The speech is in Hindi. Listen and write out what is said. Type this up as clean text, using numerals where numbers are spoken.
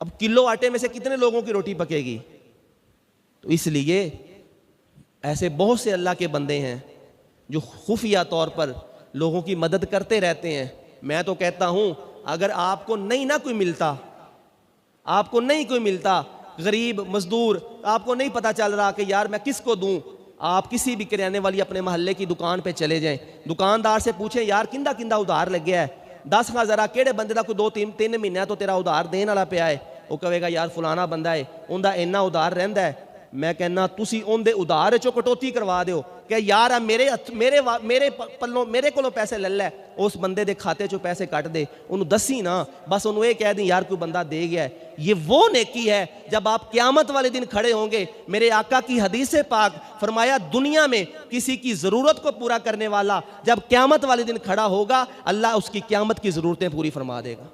अब किलो आटे में से कितने लोगों की रोटी पकेगी? तो इसलिए ऐसे बहुत से अल्लाह के बंदे हैं जो खुफिया तौर पर लोगों की मदद करते रहते हैं। मैं तो कहता हूं अगर आपको नहीं कोई मिलता, गरीब मजदूर, आपको नहीं पता चल रहा कि यार मैं किसको दूं, आप किसी भी किराने वाली अपने मोहल्ले की दुकान पे चले जाएं, दुकानदार से पूछें यार किंदा किंदा उधार लग गया है, दस का जरा केड़े बंदे का कोई 2-3 महीने तो तेरा उधार देने वाला पिया है। वो कहेगा यार फलाना बंदा है, उनका इन्ना उधार रहिंदा है। मैं कहना तुसी उनके उधार चो कटौती करवा दो कि यार आ मेरे पल्लों मेरे को पैसे ले लै, उस बंदे के खाते चो पैसे कट दे, उन्होंने दसी ना, बस उन्होंने ये कह दी यार कोई बंदा दे गया है। ये वो नेकी है जब आप क़यामत वाले दिन खड़े होंगे। मेरे आका की हदीस पाक फरमाया दुनिया में किसी की ज़रूरत को पूरा करने वाला जब क़यामत वाले दिन खड़ा होगा, अल्लाह उसकी क़यामत की ज़रूरतें पूरी फरमा देगा।